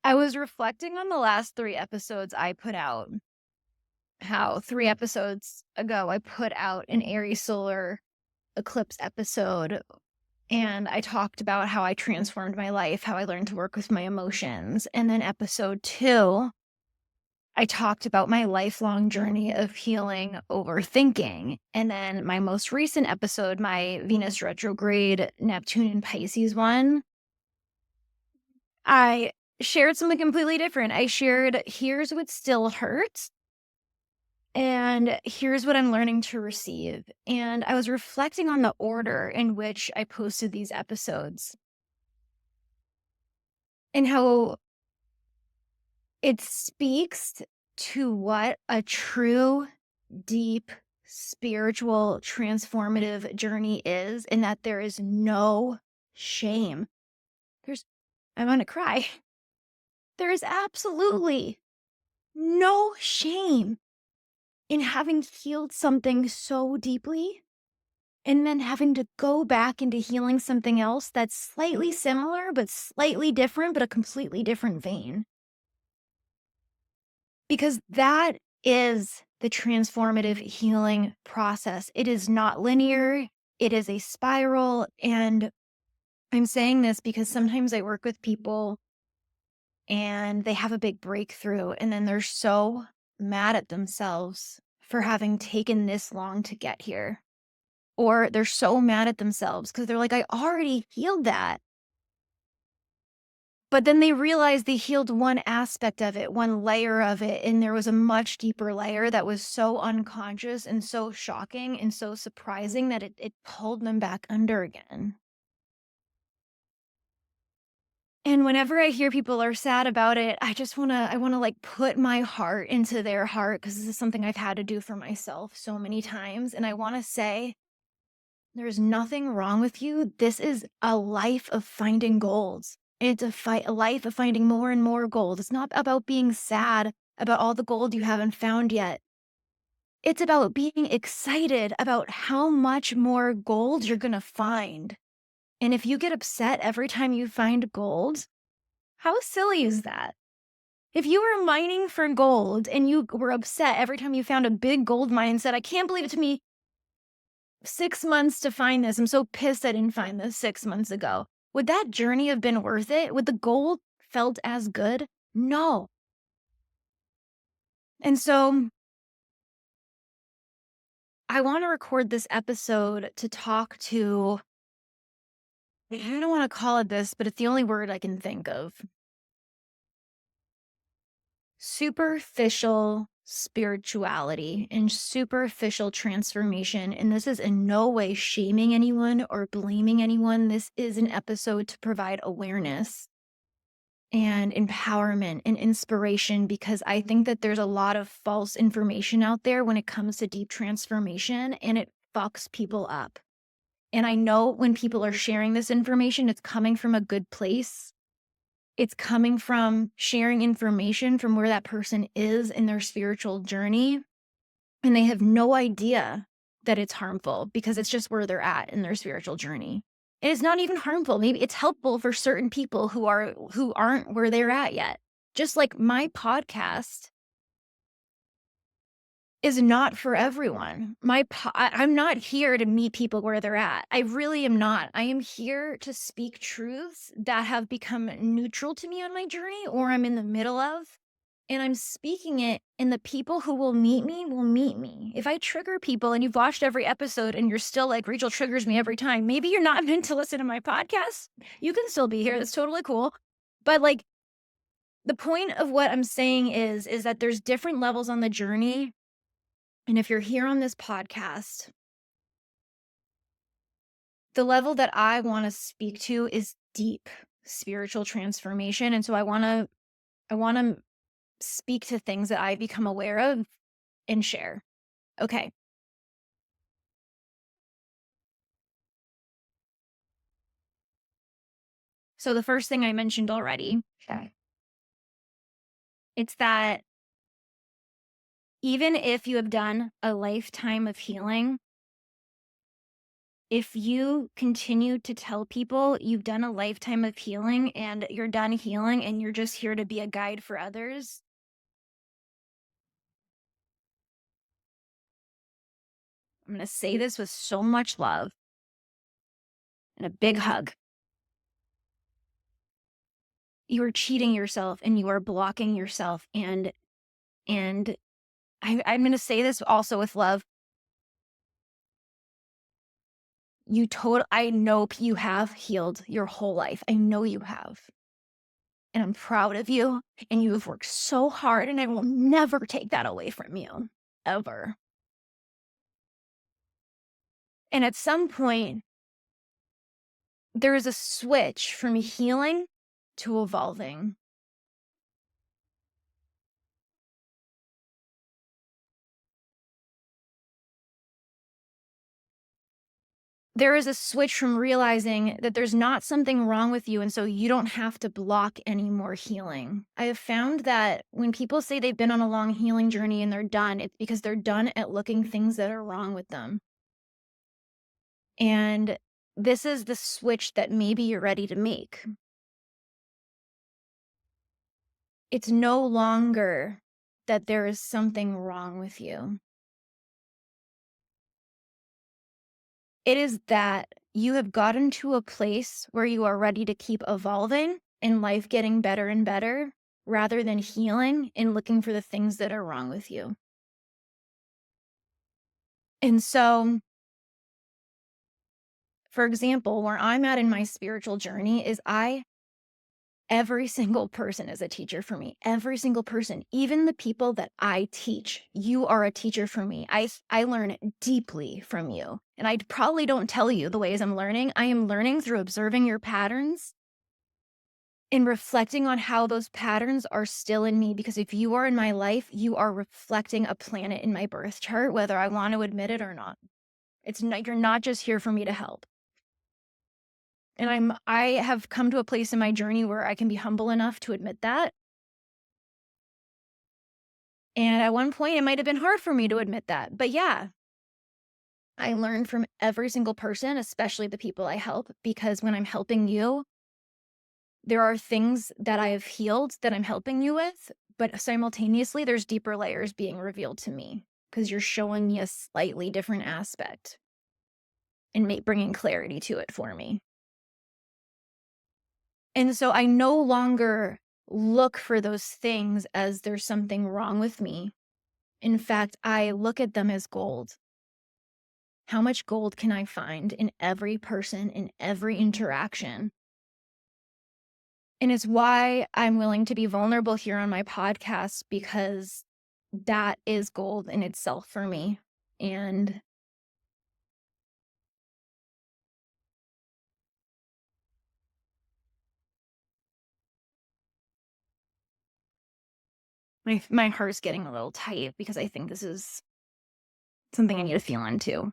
I was reflecting on the last 3 episodes I put out, how 3 episodes ago I put out an Aries solar eclipse episode, and I talked about how I transformed my life, how I learned to work with my emotions. And then episode 2, I talked about my lifelong journey of healing overthinking. And then my most recent episode, my Venus retrograde, Neptune and Pisces one, I shared something completely different. I shared, here's what still hurts, and here's what I'm learning to receive. And I was reflecting on the order in which I posted these episodes and how it speaks to what a true, deep, spiritual, transformative journey is, and that there is no shame. I'm gonna cry. There is absolutely no shame in having healed something so deeply and then having to go back into healing something else that's slightly similar, but slightly different, but a completely different vein. Because that is the transformative healing process. It is not linear, it is a spiral. And I'm saying this because sometimes I work with people and they have a big breakthrough, and then they're so mad at themselves for having taken this long to get here. Or they're so mad at themselves because they're like, I already healed that. But then they realize they healed one aspect of it, one layer of it, and there was a much deeper layer that was so unconscious and so shocking and so surprising that it pulled them back under again. And whenever I hear people are sad about it, I wanna like put my heart into their heart, because this is something I've had to do for myself so many times. And I wanna say, there's nothing wrong with you. This is a life of finding gold. It's a life of finding more and more gold. It's not about being sad about all the gold you haven't found yet. It's about being excited about how much more gold you're gonna find. And if you get upset every time you find gold, how silly is that? If you were mining for gold and you were upset every time you found a big gold mine and said, I can't believe it took me 6 months to find this. I'm so pissed I didn't find this 6 months ago. Would that journey have been worth it? Would the gold felt as good? No. And so I want to record this episode to talk to, I don't want to call it this, but it's the only word I can think of. Superficial spirituality and superficial transformation. And this is in no way shaming anyone or blaming anyone. This is an episode to provide awareness and empowerment and inspiration, because I think that there's a lot of false information out there when it comes to deep transformation, and it fucks people up. And I know when people are sharing this information, it's coming from a good place. It's coming from sharing information from where that person is in their spiritual journey, and they have no idea that it's harmful because it's just where they're at in their spiritual journey. And it's not even harmful. Maybe it's helpful for certain people who aren't where they're at yet. Just like my podcast is not for everyone. I'm not here to meet people where they're at. I really am not. I am here to speak truths that have become neutral to me on my journey, or I'm in the middle of, and I'm speaking it, and the people who will meet me will meet me. If I trigger people and you've watched every episode and you're still like, Rachel triggers me every time, maybe you're not meant to listen to my podcast. You can still be here. That's totally cool. But like, the point of what I'm saying is that there's different levels on the journey. And if you're here on this podcast, the level that I want to speak to is deep spiritual transformation. And so I want to speak to things that I've become aware of and share. Okay. So the first thing I mentioned already, okay, it's that even if you have done a lifetime of healing, If you continue to tell people you've done a lifetime of healing and you're done healing and you're just here to be a guide for others, I'm going to say this with so much love and a big hug. You are cheating yourself and you are blocking yourself. And I'm going to say this also with love. I know you have healed your whole life. I know you have. And I'm proud of you. And you have worked so hard, and I will never take that away from you, ever. And at some point, there is a switch from healing to evolving. There is a switch from realizing that there's not something wrong with you, and so you don't have to block any more healing. I have found that when people say they've been on a long healing journey and they're done, it's because they're done at looking things that are wrong with them. And this is the switch that maybe you're ready to make. It's no longer that there is something wrong with you. It is that you have gotten to a place where you are ready to keep evolving and life getting better and better rather than healing and looking for the things that are wrong with you. And so, for example, where I'm at in my spiritual journey is every single person is a teacher for me. Every single person, even the people that I teach, you are a teacher for me. I learn deeply from you. And I probably don't tell you the ways I'm learning. I am learning through observing your patterns and reflecting on how those patterns are still in me. Because if you are in my life, you are reflecting a planet in my birth chart, whether I want to admit it or not. You're not just here for me to help. And I have come to a place in my journey where I can be humble enough to admit that. And at one point, it might have been hard for me to admit that. But yeah, I learn from every single person, especially the people I help, because when I'm helping you, there are things that I have healed that I'm helping you with, but simultaneously, there's deeper layers being revealed to me because you're showing me a slightly different aspect and bringing clarity to it for me. And so I no longer look for those things as there's something wrong with me. In fact, I look at them as gold. How much gold can I find in every person, in every interaction? And it's why I'm willing to be vulnerable here on my podcast, because that is gold in itself for me. And my heart's getting a little tight because I think this is something I need to feel into.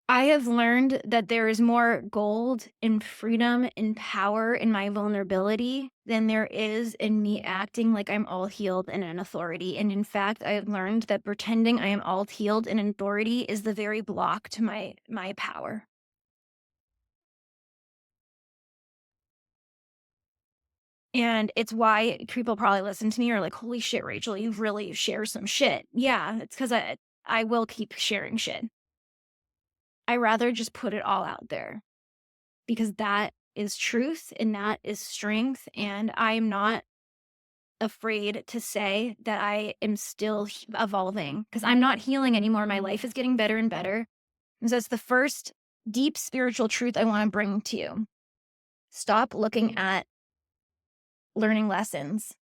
I have learned that there is more gold and freedom and power in my vulnerability than there is in me acting like I'm all healed and an authority. And in fact, I have learned that pretending I am all healed and an authority is the very block to my power. And it's why people probably listen to me are like, "Holy shit, Rachel, you really share some shit." Yeah, it's because I will keep sharing shit. I rather just put it all out there, because that is truth and that is strength. And I'm not afraid to say that I am still evolving, because I'm not healing anymore. My life is getting better and better. And so it's the first deep spiritual truth I want to bring to you. Stop looking at learning lessons,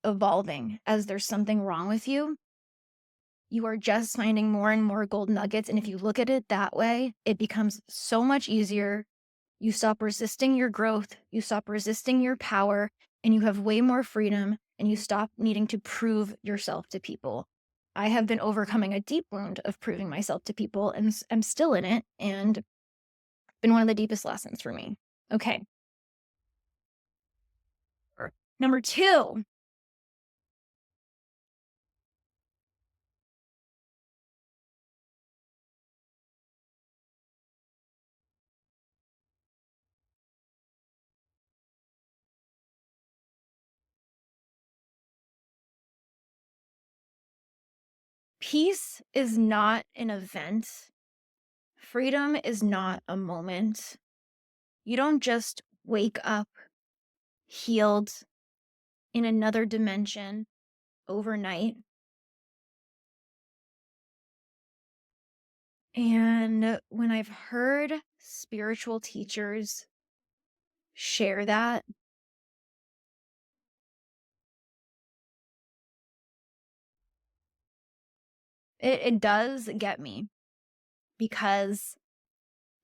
evolving as there's something wrong with you. You are just finding more and more gold nuggets. And if you look at it that way, it becomes so much easier. You stop resisting your growth, you stop resisting your power, and you have way more freedom, and you stop needing to prove yourself to people. I have been overcoming a deep wound of proving myself to people, and I'm still in it. And Been one of the deepest lessons for me. Okay. Number 2, peace is not an event. Freedom is not a moment. You don't just wake up healed in another dimension overnight. And when I've heard spiritual teachers share that, it does get me because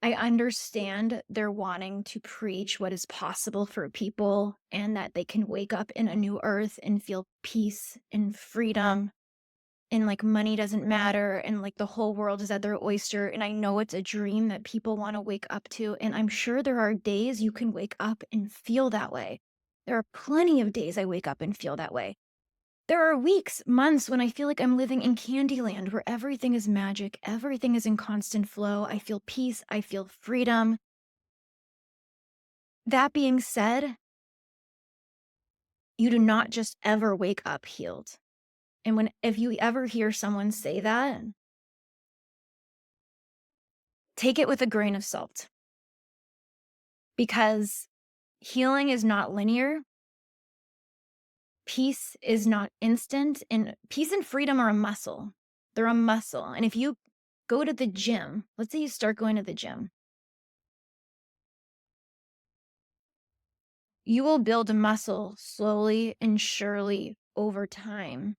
I understand they're wanting to preach what is possible for people and that they can wake up in a new earth and feel peace and freedom and like money doesn't matter and like the whole world is at their oyster. And I know it's a dream that people want to wake up to. And I'm sure there are days you can wake up and feel that way. There are plenty of days I wake up and feel that way. There are weeks, months when I feel like I'm living in Candyland where everything is magic, everything is in constant flow. I feel peace, I feel freedom. That being said, you do not just ever wake up healed. And if you ever hear someone say that, take it with a grain of salt because healing is not linear. Peace is not instant, and peace and freedom are a muscle. They're a muscle. And if you go to the gym, let's say you start going to the gym, you will build a muscle slowly and surely over time.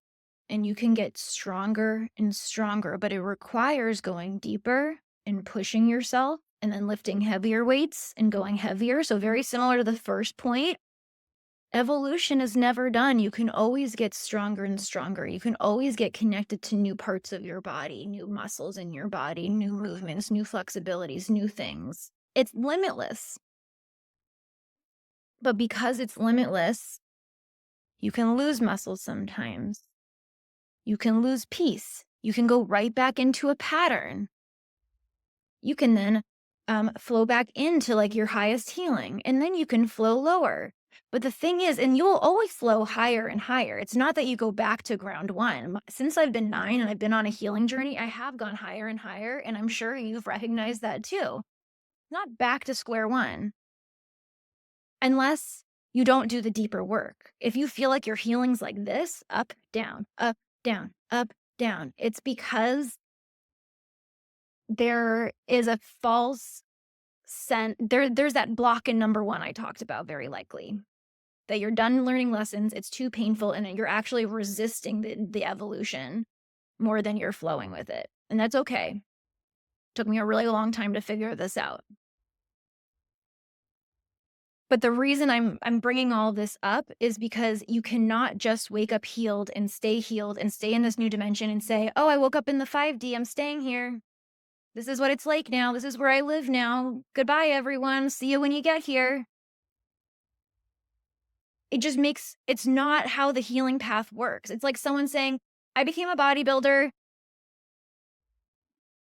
And you can get stronger and stronger, but it requires going deeper and pushing yourself and then lifting heavier weights and going heavier. So, very similar to the first point, evolution is never done. You can always get stronger and stronger. You can always get connected to new parts of your body, new muscles in your body, new movements, new flexibilities, new things. It's limitless. But because it's limitless, you can lose muscle sometimes. You can lose peace. You can go right back into a pattern. You can then flow back into like your highest healing, and then you can flow lower. But the thing is, and you'll always flow higher and higher. It's not that you go back to ground one. Since I've been 9 and I've been on a healing journey, I have gone higher and higher. And I'm sure you've recognized that too. Not back to square one, unless you don't do the deeper work. If you feel like your healing's like this, up, down, up, down, up, down, it's because there is a false there's that block in number 1 I talked about very likely. That you're done learning lessons, it's too painful, and you're actually resisting the evolution more than you're flowing with it. And that's okay. Took me a really long time to figure this out. But the reason I'm bringing all this up is because you cannot just wake up healed and stay in this new dimension and say, "Oh, I woke up in the 5D, I'm staying here. This is what it's like now. This is where I live now. Goodbye, everyone. See you when you get here." It's not how the healing path works. It's like someone saying, "I became a bodybuilder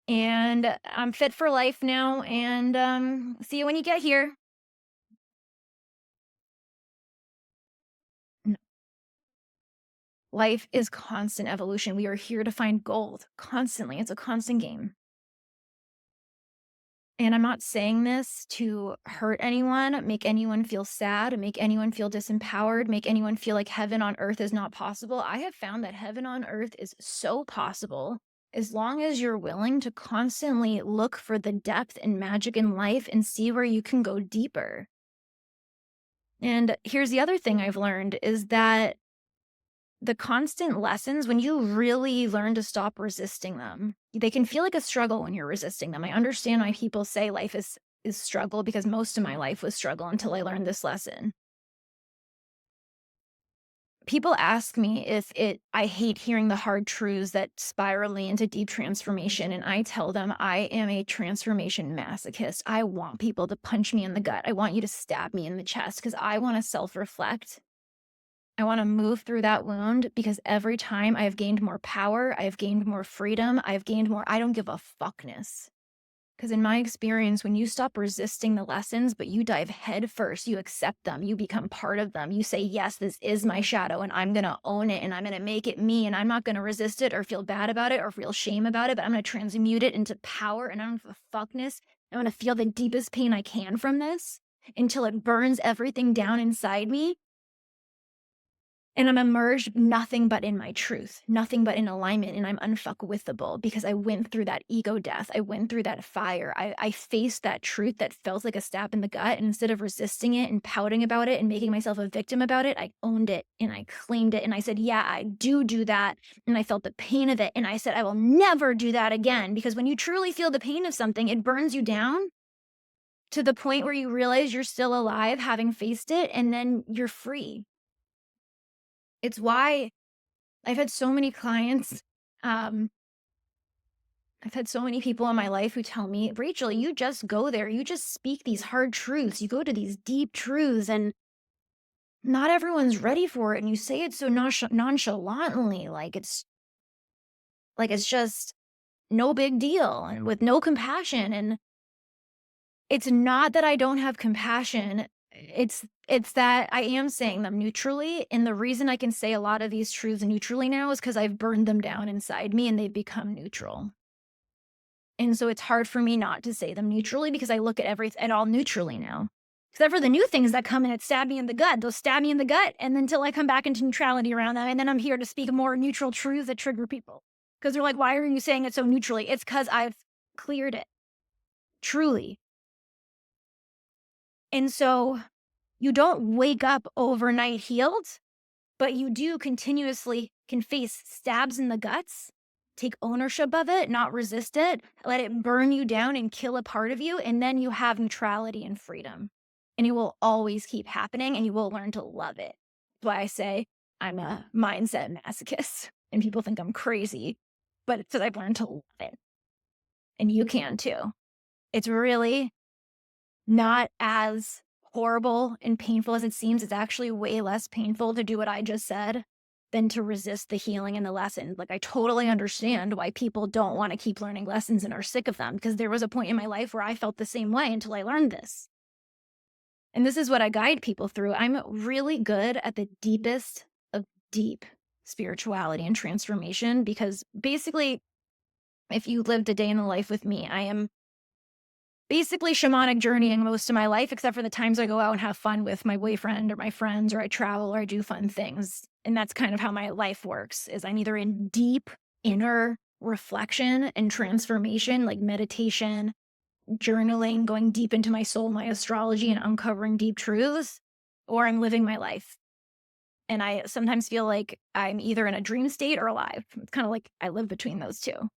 and I'm fit for life now, and see you when you get here." N- Life is constant evolution. We are here to find gold constantly. It's a constant game. And I'm not saying this to hurt anyone, make anyone feel sad, make anyone feel disempowered, make anyone feel like heaven on earth is not possible. I have found that heaven on earth is so possible as long as you're willing to constantly look for the depth and magic in life and see where you can go deeper. And here's the other thing I've learned is that the constant lessons, when you really learn to stop resisting them, they can feel like a struggle when you're resisting them. I understand why people say life is struggle because most of my life was struggle until I learned this lesson. People ask me if I hate hearing the hard truths that spiral me into deep transformation, and I tell them I am a transformation masochist. I want people to punch me in the gut. I want you to stab me in the chest because I want to self-reflect. I want to move through that wound because every time I've gained more power, I've gained more freedom, I've gained more I don't give a fuckness. Because in my experience, when you stop resisting the lessons, but you dive head first, you accept them, you become part of them. You say, yes, this is my shadow and I'm going to own it and I'm going to make it me and I'm not going to resist it or feel bad about it or feel shame about it, but I'm going to transmute it into power and I don't give a fuckness. I'm going to feel the deepest pain I can from this until it burns everything down inside me. And I'm immersed nothing but in my truth, nothing but in alignment, and I'm unfuckwithable because I went through that ego death. I went through that fire. I faced that truth that felt like a stab in the gut, and instead of resisting it and pouting about it and making myself a victim about it, I owned it and I claimed it and I said, yeah, I do that, and I felt the pain of it, and I said, I will never do that again, because when you truly feel the pain of something, it burns you down to the point where you realize you're still alive having faced it, and then you're free. It's why I've had so many clients, um, I've had so many people in my life who tell me, "Rachel, you just go there, you just speak these hard truths, you go to these deep truths, and not everyone's ready for it, and you say it so nonchalantly, like it's just no big deal, and with no compassion." And it's not that I don't have compassion, it's that I am saying them neutrally, and the reason I can say a lot of these truths neutrally now is because 'cause I've burned them down inside me and they've become neutral. And so it's hard for me not to say them neutrally because I look at at all neutrally now. Except for the new things that come in and stab me in the gut. They'll stab me in the gut, and then until I come back into neutrality around them, and then I'm here to speak more neutral truths that trigger people. Because 'Cause they're like, "Why are you saying it so neutrally?" It's because 'cause I've cleared it, truly. And so you don't wake up overnight healed, but you do continuously can face stabs in the guts, take ownership of it, not resist it, let it burn you down and kill a part of you, and then you have neutrality and freedom. And it will always keep happening and you will learn to love it. That's why I say I'm a mindset masochist and people think I'm crazy, but it's because I've learned to love it. And you can too. It's really not as horrible and painful as it seems. It's actually way less painful to do what I just said than to resist the healing and the lesson. Like, I totally understand why people don't want to keep learning lessons and are sick of them, because there was a point in my life where I felt the same way until I learned this. And this is what I guide people through. I'm really good at the deepest of deep spirituality and transformation because basically, if you lived a day in the life with me, I am basically shamanic journeying most of my life, except for the times I go out and have fun with my boyfriend or my friends, or I travel or I do fun things. And that's kind of how my life works, is I'm either in deep inner reflection and transformation, like meditation, journaling, going deep into my soul, my astrology, and uncovering deep truths, or I'm living my life. And I sometimes feel like I'm either in a dream state or alive. It's kind of like I live between those two,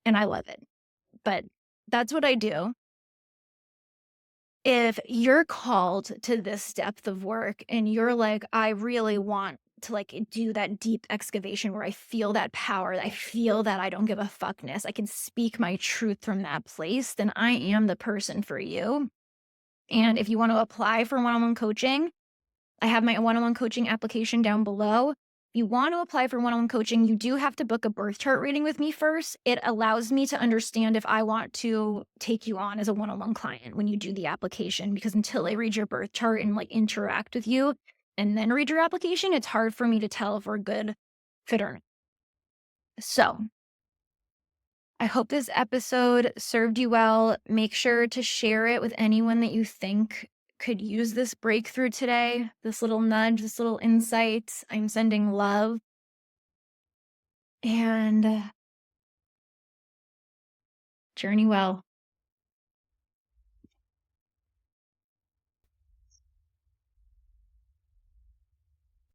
and I love it. But that's what I do. If you're called to this depth of work and you're like, I really want to like do that deep excavation where I feel that power, I feel that I don't give a fuckness, I can speak my truth from that place, then I am the person for you. And if you want to apply for one-on-one coaching, I have my one-on-one coaching application down below. If you want to apply for one-on-one coaching, you do have to book a birth chart reading with me first. It allows me to understand if I want to take you on as a one-on-one client when you do the application, because until I read your birth chart and like interact with you and then read your application, it's hard for me to tell if we're a good fit or not. So I hope this episode served you well. Make sure to share it with anyone that you think could use this breakthrough today, this little nudge, this little insight. I'm sending love and journey well.